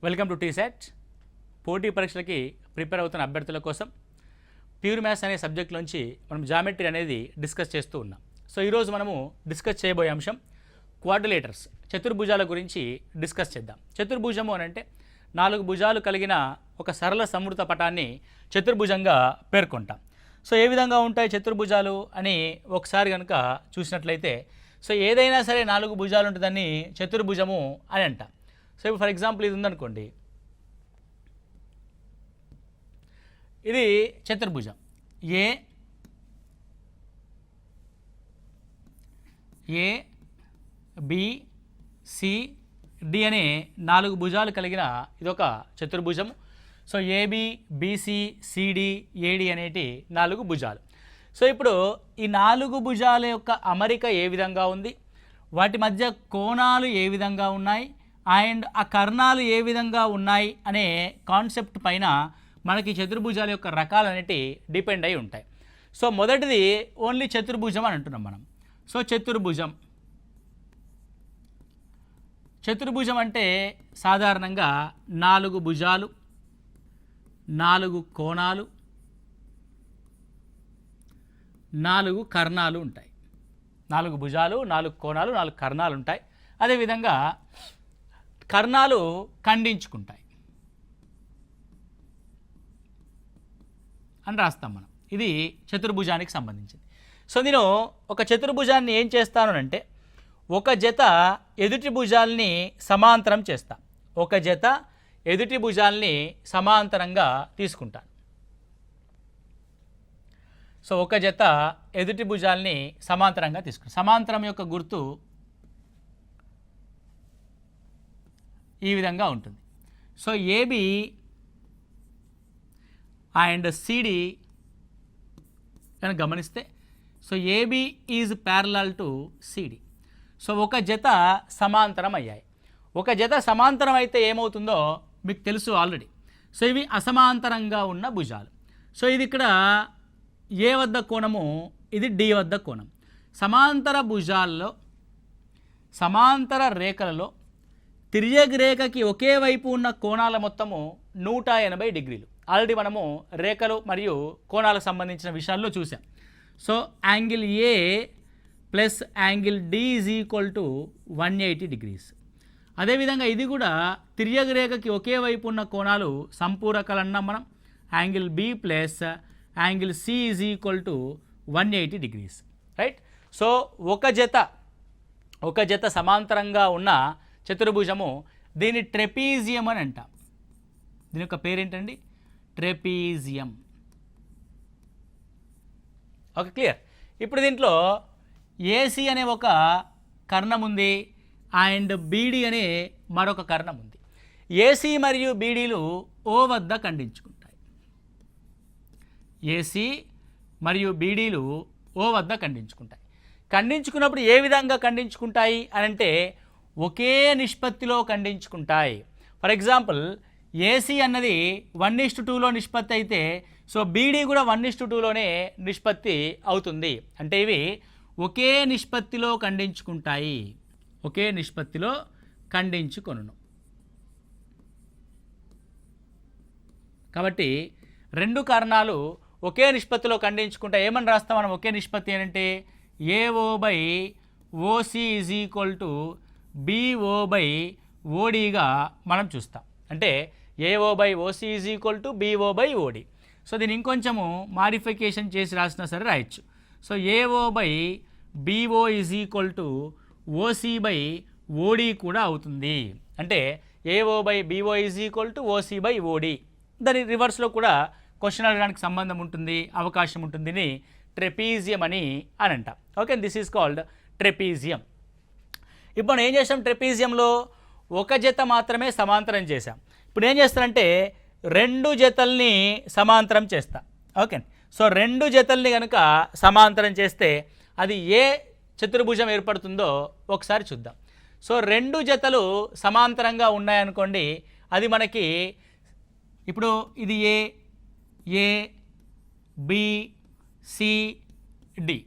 Welcome to TSAT. పోటీ పరీక్షలకి prepare అవుతున్న అభ్యర్థుల కోసం ప్యూర్ మ్యాథ్స్ అనే సబ్జెక్ట్లోంచి మనం జామెట్రీ అనేది డిస్కస్ చేస్తూ ఉన్నాం. సో ఈరోజు మనము డిస్కస్ చేయబోయే అంశం క్వాడ్రిలేటర్స్, చతుర్భుజాల గురించి డిస్కస్ చేద్దాం. చతుర్భుజము అని అంటే 4 భుజాలు కలిగిన ఒక సరళ సమృత పటాన్ని చతుర్భుజంగా పేర్కొంటాం. సో ఏ విధంగా ఉంటాయి చతుర్భుజాలు అని ఒకసారి కనుక చూసినట్లయితే, సో ఏదైనా సరే 4 భుజాలు ఉంటుందని చతుర్భుజము అని అంటాం. సో ఇప్పుడు ఫర్ ఎగ్జాంపుల్ ఇది ఉందనుకోండి, ఇది చతుర్భుజం ఏ బి సి డి అనే 4 భుజాలు కలిగిన ఇదొక చతుర్భుజము. So A B B C C D A D అనేటి 4 భుజాలు. సో ఇప్పుడు ఈ 4 భుజాల యొక్క అమరిక ఏ విధంగా ఉంది, వాటి మధ్య కోణాలు ఏ విధంగా ఉన్నాయి, అండ్ ఆ కర్ణాలు ఏ విధంగా ఉన్నాయి అనే కాన్సెప్ట్ పైన మనకి చతుర్భుజాల యొక్క రకాలు అనేవి డిపెండ్ అయి ఉంటాయి. సో మొదటిది ఓన్లీ చతుర్భుజం అని అంటున్నాం మనం. సో చతుర్భుజం అంటే సాధారణంగా 4 భుజాలు, 4 కోణాలు, 4 కర్ణాలు ఉంటాయి. 4 భుజాలు, 4 కోణాలు, 4 కర్ణాలు ఉంటాయి. అదేవిధంగా కర్ణాలు ఖండించుకుంటాయి అని రాస్తాం మనం. ఇది చతుర్భుజానికి సంబంధించింది. సో నేను ఒక చతుర్భుజాన్ని ఏం చేస్తాను అంటే, ఒక జత ఎదుటి భుజాల్ని సమాంతరం చేస్తా. ఒక జత ఎదుటి భుజాల్ని సమాంతరంగా తీసుకుంటాను. సో ఒక జత ఎదుటి భుజాల్ని సమాంతరంగా తీసుకుంటాను. సమాంతరం యొక్క గుర్తు ఈ విధంగా ఉంటుంది. సో ఏబి అండ్ సిడి కనుక గమనిస్తే, so A B is parallel to C D. So ఒక జత సమాంతరం అయ్యాయి. ఒక జత సమాంతరం అయితే ఏమవుతుందో మీకు తెలుసు ఆల్రెడీ. సో ఇవి అసమాంతరంగా ఉన్న భుజాలు. సో ఇది ఇక్కడ ఏ వద్ద కోణము, ఇది డి వద్ద కోణం. సమాంతర భుజాల్లో, సమాంతర రేఖలలో తిర్యక్ రేఖకి ఒకే వైపు ఉన్న కోణాల మొత్తము 180 డిగ్రీలు. ఆల్రెడీ మనము రేఖలు మరియు కోణాలకు సంబంధించిన విషయాల్లో చూసాం. So angle A plus angle D is equal to 180 degrees. అదేవిధంగా ఇది కూడా తిర్యక్ రేఖకి ఒకే వైపు ఉన్న కోణాలు సంపూరకాలు అన్నాం మనం. Angle B plus angle C is equal to 180 degrees, right. So ఒక జత సమాంతరంగా ఉన్న చతుర్భుజము, దీని ట్రెపీజియం అని అంటాం. దీని యొక్క పేరేంటండి? ట్రెపీజియం. Okay, clear. ఇప్పుడు దీంట్లో ఏసీ అనే ఒక కర్ణం ఉంది అండ్ బీడీ అనే మరొక కర్ణం ఉంది. ఏసీ మరియు బీడీలు ఓ వద్ద ఖండించుకుంటాయి. ఏసీ మరియు బీడీలు ఓ వద్ద ఖండించుకుంటాయి. ఖండించుకున్నప్పుడు ఏ విధంగా ఖండించుకుంటాయి అని అంటే, ఒకే నిష్పత్తిలో ఖండించుకుంటాయి. ఫర్ ఎగ్జాంపుల్ ఏసీ అన్నది 1:2లో నిష్పత్తి అయితే, సో బీడీ కూడా 1:2లోనే నిష్పత్తి అవుతుంది. అంటే ఇవి ఒకే నిష్పత్తిలో ఖండించుకుంటాయి. ఒకే నిష్పత్తిలో ఖండించుకొనును. కాబట్టి 2 కర్ణాలు ఒకే నిష్పత్తిలో ఖండించుకుంటాయి. ఏమని రాస్తాం మనం ఒకే నిష్పత్తి అంటే? AO/OC ఈజ్ ఈక్వల్ టు BO/ODగా మనం చూస్తాం. అంటే AO/OC is equal to BO/OD. So దీన్ని ఇంకొంచెము మాడిఫికేషన్ చేసి రాసినా సరే రాయొచ్చు. So AO/BO is equal to OC/OD కూడా అవుతుంది. అంటే AO/BO is equal to OC/OD. దాని రివర్స్లో కూడా క్వశ్చన్ అడగడానికి సంబంధం ఉంటుంది, అవకాశం ఉంటుంది. దీన్ని ట్రెపీజియం అని అంటాం. Okay, this is called trapezium. ఇప్పుడు మనం ఏం చేసాం? ట్రెపీజియంలో ఒక జత మాత్రమే సమాంతరం చేసాం. ఇప్పుడు ఏం చేస్తానంటే 2 జతల్ని సమాంతరం చేస్తా. ఓకే, సో 2 జతల్ని కనుక సమాంతరం చేస్తే అది ఏ చతుర్భుజం ఏర్పడుతుందో ఒకసారి చూద్దాం. సో 2 జతలు సమాంతరంగా ఉన్నాయనుకోండి, అది మనకి ఇప్పుడు ఇది ఏ బి సి డి.